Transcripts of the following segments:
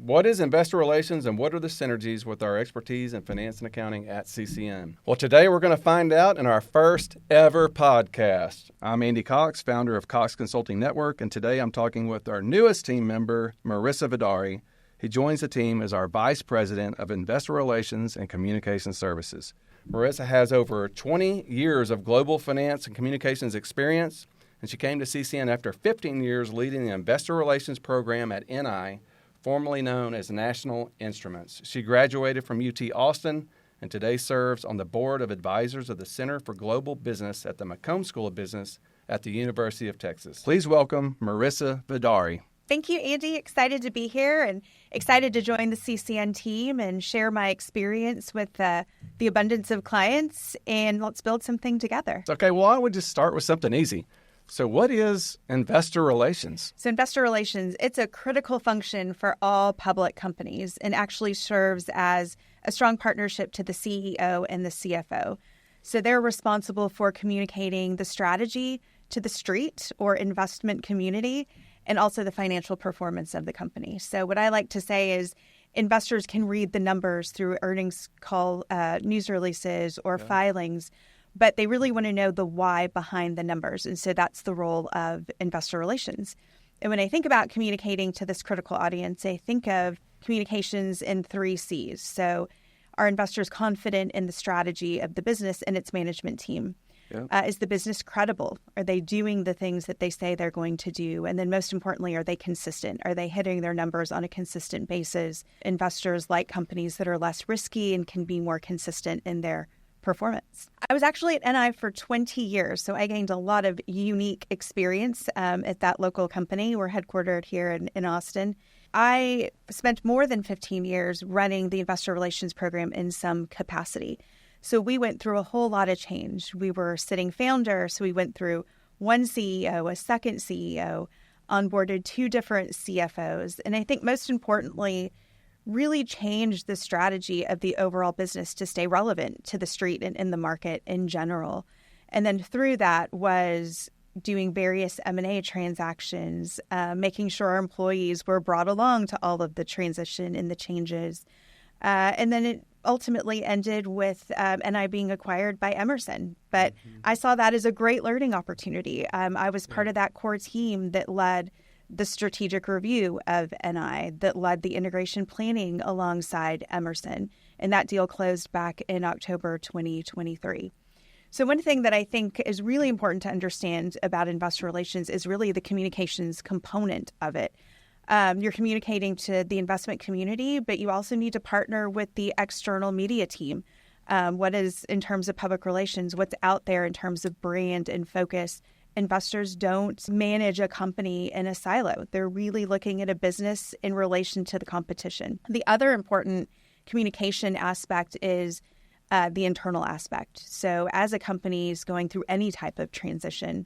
What is investor relations and what are the synergies with our expertise in finance and accounting at CCN? Well, today we're going to find out in our first ever podcast. I'm Andy Cox, founder of Cox Consulting Network, and today I'm talking with our newest team member, Marissa Vidaurri. He joins the team as our Vice President of Investor Relations and Communication Services. Marissa has over 20 years of global finance and communications experience, and she came to CCN after 15 years leading the Investor Relations program at NI, formerly known as National Instruments. She graduated from UT Austin and today serves on the board of advisors of the Center for Global Business at the McCombs School of Business at the University of Texas. Please welcome Marissa Vidaurri. Thank you, Andy. Excited to be here and excited to join the CCN team and share my experience with the abundance of clients, and let's build something together. Okay, well, why don't we just start with something easy? So what is investor relations? So investor relations, it's a critical function for all public companies and actually serves as a strong partnership to the CEO and the CFO. So they're responsible for communicating the strategy to the street or investment community and also the financial performance of the company. So what I like to say is investors can read the numbers through earnings call, news releases or filings, but they really want to know the why behind the numbers. And so that's the role of investor relations. And when I think about communicating to this critical audience, I think of communications in 3 C's. So are investors confident in the strategy of the business and its management team? Is the business credible? Are they doing the things that they say they're going to do? And then most importantly, are they consistent? Are they hitting their numbers on a consistent basis? Investors like companies that are less risky and can be more consistent in their performance. I was actually at NI for 20 years, so I gained a lot of unique experience at that local company. We're headquartered here in Austin. I spent more than 15 years running the investor relations program in some capacity. So we went through a whole lot of change. We were sitting founder, so we went through one CEO, a second CEO, onboarded 2 different CFOs, and I think most importantly, really changed the strategy of the overall business to stay relevant to the street and in the market in general. And then through that was doing various M&A transactions, making sure our employees were brought along to all of the transition and the changes. And then it ultimately ended with NI being acquired by Emerson. But I saw that as a great learning opportunity. I was part of that core team that led the strategic review of NI, that led the integration planning alongside Emerson. And that deal closed back in October 2023. So one thing that I think is really important to understand about investor relations is really the communications component of it. You're communicating to the investment community, but you also need to partner with the external media team. What is in terms of public relations, what's out there in terms of brand and focus. Investors don't manage a company in a silo. They're really looking at a business in relation to the competition. The other important communication aspect is the internal aspect. So as a company is going through any type of transition,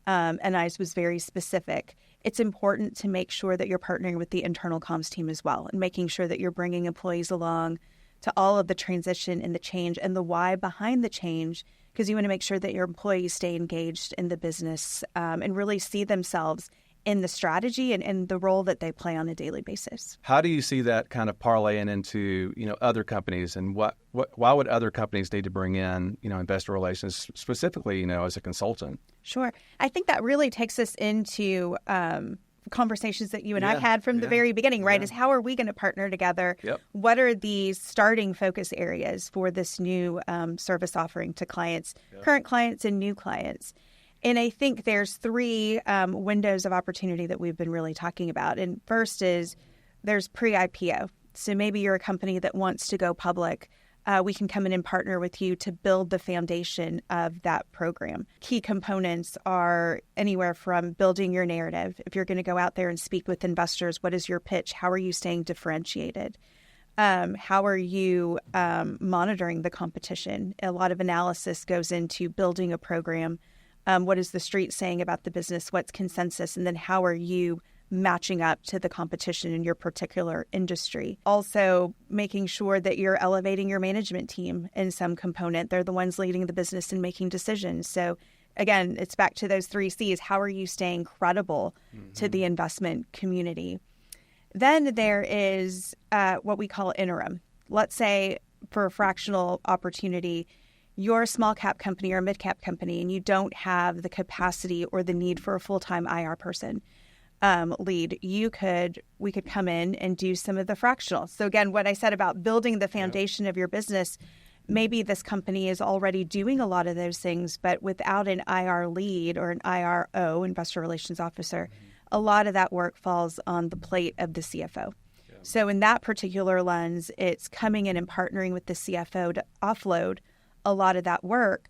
and I was very specific, it's important to make sure that you're partnering with the internal comms team as well and making sure that you're bringing employees along to all of the transition and the change and the why behind the change, because you want to make sure that your employees stay engaged in the business and really see themselves in the strategy and the role that they play on a daily basis. How do you see that kind of parlaying into, other companies, and why would other companies need to bring in, investor relations specifically, as a consultant? Sure. I think that really takes us into conversations that you and I had from the very beginning, right? Is how are we going to partner together? What are the starting focus areas for this new service offering to clients, current clients and new clients? And I think there's 3 windows of opportunity that we've been really talking about. And first is there's pre-IPO. So maybe you're a company that wants to go public. We can come in and partner with you to build the foundation of that program. Key components are anywhere from building your narrative. If you're going to go out there and speak with investors, what is your pitch? How are you staying differentiated? How are you monitoring the competition? A lot of analysis goes into building a program. What is the street saying about the business? What's consensus? And then how are you matching up to the competition in your particular industry? Also, making sure that you're elevating your management team in some component. They're the ones leading the business and making decisions. So again, it's back to those 3 C's. How are you staying credible to the investment community? Then there is what we call interim. Let's say for a fractional opportunity, you're a small cap company or a mid cap company and you don't have the capacity or the need for a full-time IR person lead. We could come in and do some of the fractional. So again, what I said about building the foundation of your business, maybe this company is already doing a lot of those things, but without an IR lead or an IRO, investor relations officer, a lot of that work falls on the plate of the CFO. Yeah. So in that particular lens, it's coming in and partnering with the CFO to offload a lot of that work.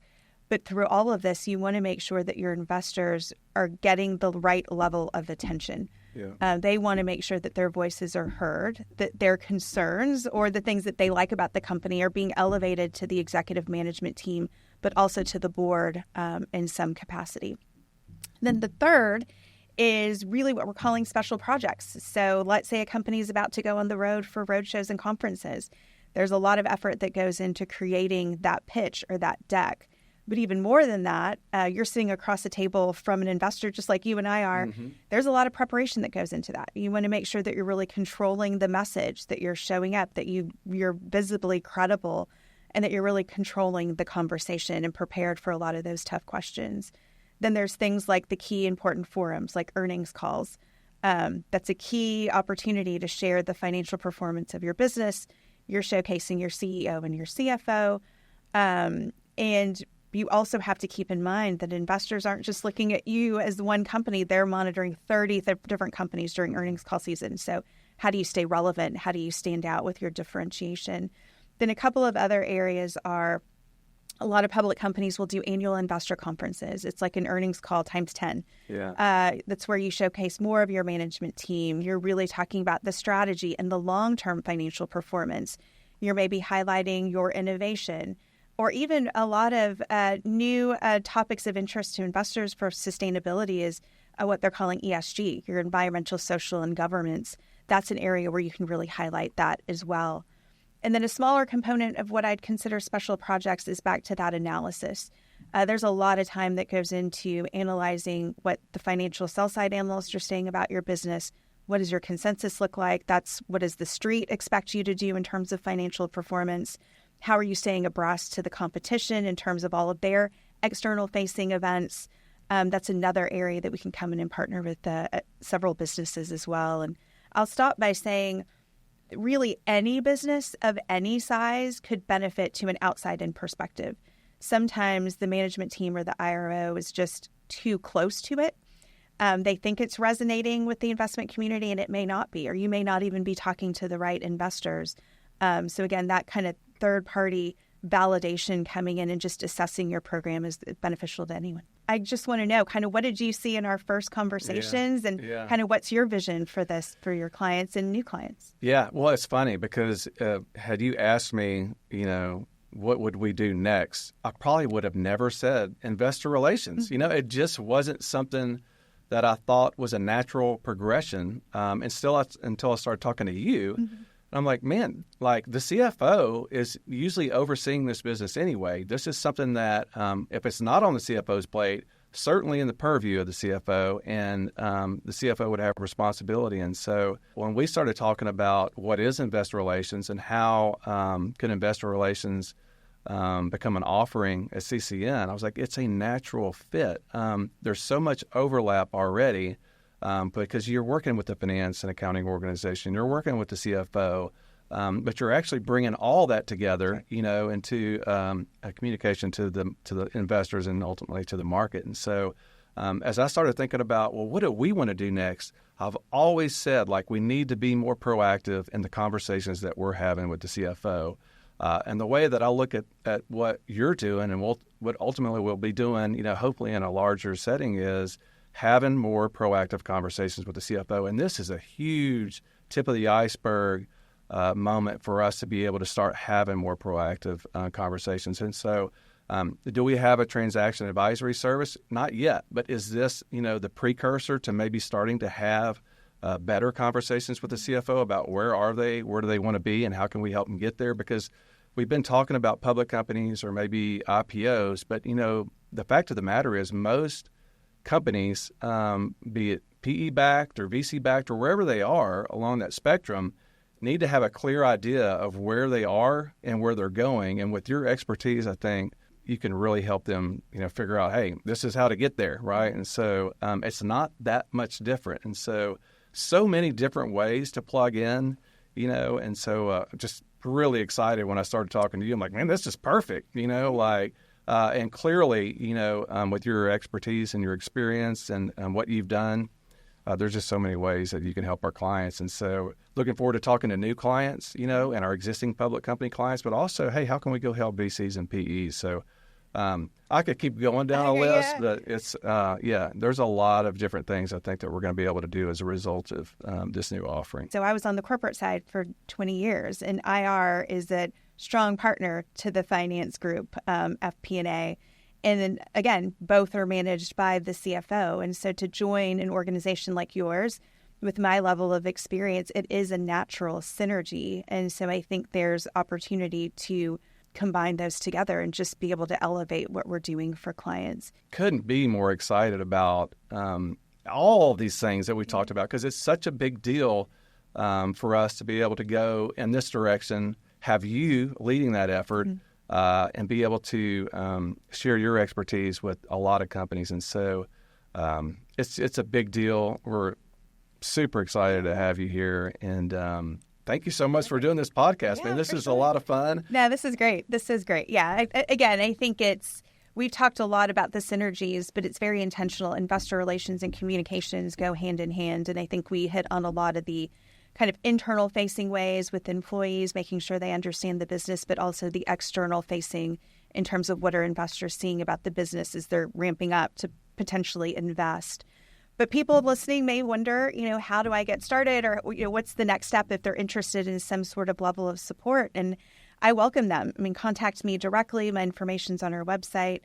But through all of this, you want to make sure that your investors are getting the right level of attention. Yeah. They want to make sure that their voices are heard, that their concerns or the things that they like about the company are being elevated to the executive management team, but also to the board in some capacity. Then the third is really what we're calling special projects. So let's say a company is about to go on the road for roadshows and conferences. There's a lot of effort that goes into creating that pitch or that deck. But even more than that, you're sitting across the table from an investor just like you and I are. Mm-hmm. There's a lot of preparation that goes into that. You want to make sure that you're really controlling the message, that you're showing up, that you're visibly credible, and that you're really controlling the conversation and prepared for a lot of those tough questions. Then there's things like the key important forums, like earnings calls. That's a key opportunity to share the financial performance of your business. You're showcasing your CEO and your CFO. And you also have to keep in mind that investors aren't just looking at you as one company. They're monitoring 30 different companies during earnings call season. So how do you stay relevant? How do you stand out with your differentiation? Then a couple of other areas are a lot of public companies will do annual investor conferences. It's like an earnings call times 10. Yeah. That's where you showcase more of your management team. You're really talking about the strategy and the long-term financial performance. You're maybe highlighting your innovation, or even a lot of new topics of interest to investors for sustainability is what they're calling ESG, your environmental, social, and governance. That's an area where you can really highlight that as well. And then a smaller component of what I'd consider special projects is back to that analysis. There's a lot of time that goes into analyzing what the financial sell-side analysts are saying about your business. What does your consensus look like? That's what does the street expect you to do in terms of financial performance? How are you staying abreast to the competition in terms of all of their external facing events? That's another area that we can come in and partner with several businesses as well. And I'll stop by saying really any business of any size could benefit to an outside-in perspective. Sometimes the management team or the IRO is just too close to it. They think it's resonating with the investment community, and it may not be, or you may not even be talking to the right investors. So again, that kind of third-party validation coming in and just assessing your program is beneficial to anyone. I just want to know kind of what did you see in our first conversations and kind of what's your vision for this for your clients and new clients? Yeah, well, it's funny because had you asked me, what would we do next, I probably would have never said investor relations. Mm-hmm. It just wasn't something that I thought was a natural progression until I started talking to you. Mm-hmm. I'm like, man, like the CFO is usually overseeing this business anyway. This is something that if it's not on the CFO's plate, certainly in the purview of the CFO, and the CFO would have responsibility. And so when we started talking about what is investor relations and how can investor relations become an offering at CCN, I was like, it's a natural fit. There's so much overlap already. Because you're working with the finance and accounting organization, you're working with the CFO, but you're actually bringing all that together, into a communication to the investors and ultimately to the market. And so, as I started thinking about, well, what do we want to do next? I've always said, we need to be more proactive in the conversations that we're having with the CFO. And the way that I look at what you're doing and what ultimately we'll be doing, hopefully in a larger setting is having more proactive conversations with the CFO. And this is a huge tip of the iceberg moment for us to be able to start having more proactive conversations. And so do we have a transaction advisory service? Not yet. But is this, the precursor to maybe starting to have better conversations with the CFO about where are they, where do they want to be, and how can we help them get there? Because we've been talking about public companies or maybe IPOs, but, the fact of the matter is most companies, be it PE-backed or VC-backed or wherever they are along that spectrum, need to have a clear idea of where they are and where they're going. And with your expertise, I think you can really help them, figure out, hey, this is how to get there, right? And so it's not that much different. And so many different ways to plug in, and so just really excited when I started talking to you. I'm like, man, this is perfect, and clearly, with your expertise and your experience and what you've done, there's just so many ways that you can help our clients. And so looking forward to talking to new clients, and our existing public company clients, but also, hey, how can we go help VCs and PEs? So I could keep going down a list, but it's, there's a lot of different things I think that we're going to be able to do as a result of this new offering. So I was on the corporate side for 20 years, and IR is a strong partner to the finance group, FP&A. And then, again, both are managed by the CFO. And so to join an organization like yours with my level of experience, it is a natural synergy. And so I think there's opportunity to combine those together and just be able to elevate what we're doing for clients. Couldn't be more excited about all of these things that we talked about, because it's such a big deal for us to be able to go in this direction, have you leading that effort, and be able to share your expertise with a lot of companies. And so it's a big deal. We're super excited to have you here. And thank you so much for doing this podcast, man. This is a lot of fun. No, this is great. Yeah. I think we've talked a lot about the synergies, but it's very intentional. Investor relations and communications go hand in hand. And I think we hit on a lot of the kind of internal facing ways with employees, making sure they understand the business, but also the external facing in terms of what are investors seeing about the business as they're ramping up to potentially invest. But people listening may wonder, how do I get started, or what's the next step if they're interested in some sort of level of support? And I welcome them. Contact me directly. My information's on our website.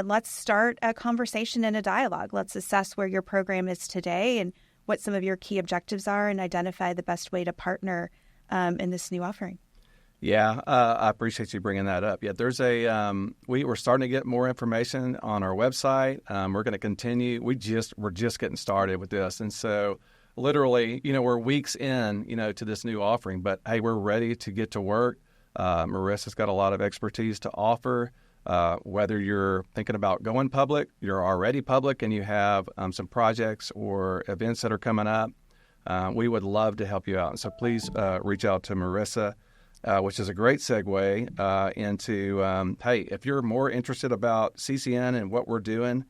Let's start a conversation and a dialogue. Let's assess where your program is today and what some of your key objectives are, and identify the best way to partner in this new offering. Yeah, I appreciate you bringing that up. Yeah, there's we're starting to get more information on our website. We're going to continue. We're just getting started with this. And so literally, we're weeks in, to this new offering, but hey, we're ready to get to work. Marissa's got a lot of expertise to offer. Whether you're thinking about going public, you're already public, and you have some projects or events that are coming up, we would love to help you out. And so please reach out to Marissa, which is a great segue into, hey, if you're more interested about CCN and what we're doing,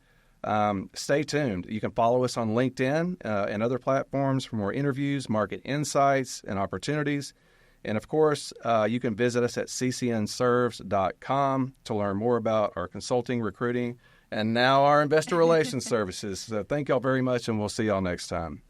stay tuned. You can follow us on LinkedIn and other platforms for more interviews, market insights, and opportunities. And, of course, you can visit us at ccnserves.com to learn more about our consulting, recruiting, and now our investor relations services. So thank y'all very much, and we'll see y'all next time.